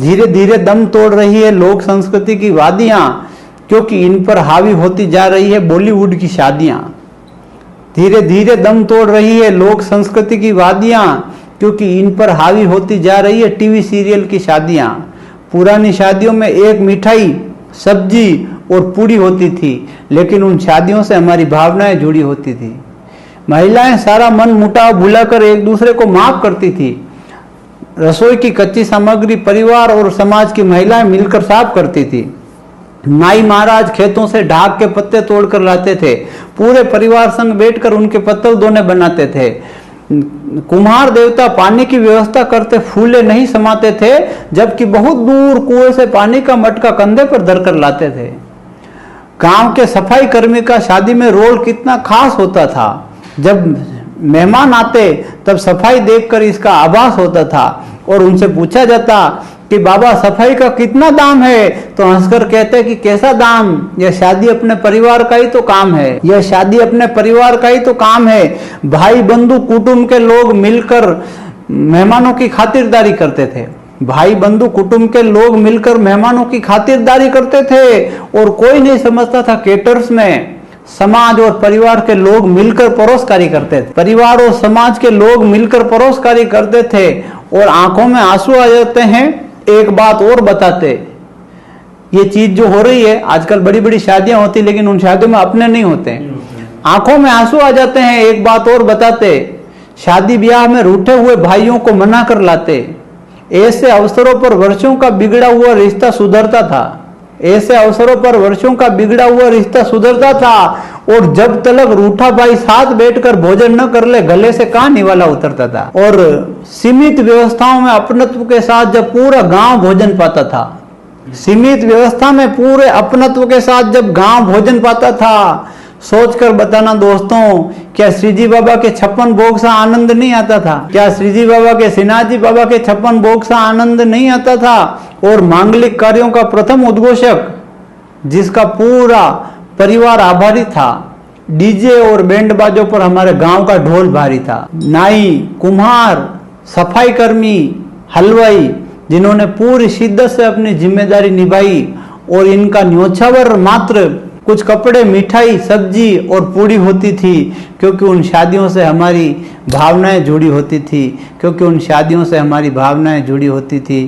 धीरे धीरे दम तोड़ रही है लोक संस्कृति की वादियां, क्योंकि इन पर हावी होती जा रही है बॉलीवुड की शादियां। धीरे धीरे दम तोड़ रही है लोक संस्कृति की वादियां, क्योंकि इन पर हावी होती जा रही है टीवी सीरियल की शादियां। पुरानी शादियों में एक मिठाई, सब्जी और पूड़ी होती थी, लेकिन उन शादियों से हमारी भावनाएं जुड़ी होती थी। महिलाएं सारा मन मुटाव भुलाकर एक दूसरे को माफ करती थी। रसोई की कच्ची सामग्री परिवार और समाज की महिलाएं मिलकर साफ करती थी। नाई महाराज खेतों से ढाक के पत्ते तोड़कर लाते थे। पूरे परिवार संग बैठकर उनके पत्तल दोने बनाते थे। कुम्हार देवता पानी की व्यवस्था करते फूले नहीं समाते थे, जबकि बहुत दूर कुएं से पानी का मटका कंधे पर धरकर लाते थे। गांव के सफाई कर्मी का शादी में रोल कितना खास होता था। जब मेहमान आते तब सफाई देखकर इसका आभास होता था और उनसे पूछा जाता कि बाबा सफाई का कितना दाम है, तो हंसकर कहते कि कैसा दाम, यह शादी अपने परिवार का ही तो काम है, यह शादी अपने परिवार का ही तो काम है। भाई बंधु कुटुंब के लोग मिलकर मेहमानों की खातिरदारी करते थे। भाई बंधु कुटुंब के लोग मिलकर मेहमानों की खातिरदारी करते थे और कोई नहीं समझता था केटर्स में समाज और परिवार के लोग मिलकर परोसकारी करते थे। परिवार और समाज के लोग मिलकर परोसकारी करते थे और आंखों में आंसू आ जाते हैं। एक बात और बताते, ये चीज जो हो रही है आजकल, बड़ी बड़ी शादियां होती लेकिन उन शादियों में अपने नहीं होते, आंखों में आंसू आ जाते हैं। एक बात और बताते, शादी ब्याह में रूठे हुए भाइयों को मना कर लाते। ऐसे अवसरों पर वर्षों का बिगड़ा हुआ रिश्ता सुधरता था। ऐसे अवसरों पर वर्षों का बिगड़ा हुआ रिश्ता सुधरता था और जब तलक रूठा भाई साथ बैठकर भोजन न कर ले, गले से कहां निवाला उतरता था। और सीमित व्यवस्थाओं में अपनत्व के साथ जब पूरा गांव भोजन पाता था, सीमित व्यवस्था में पूरे अपनत्व के साथ जब गांव भोजन पाता था, सोचकर बताना दोस्तों, क्या श्रीजी बाबा के 56 भोग सा आनंद नहीं आता था? क्या श्रीजी बाबा के श्रीनाथजी बाबा के 56 भोग सा आनंद नहीं आता था? और मांगलिक कार्यों का प्रथम उद्घोषक जिसका पूरा परिवार आभारी था, डीजे और बैंड बाजों पर हमारे गांव का ढोल भारी था। नाई, कुम्हार, सफाई कर्मी, हलवाई, जिन्होंने पूरी शिद्दत से अपनी जिम्मेदारी निभाई और इनका न्योछावर मात्र कुछ कपड़े, मिठाई, सब्जी और पूड़ी होती थी, क्योंकि उन शादियों से हमारी भावनाएं जुड़ी होती थी, क्योंकि उन शादियों से हमारी भावनाएं जुड़ी होती थी।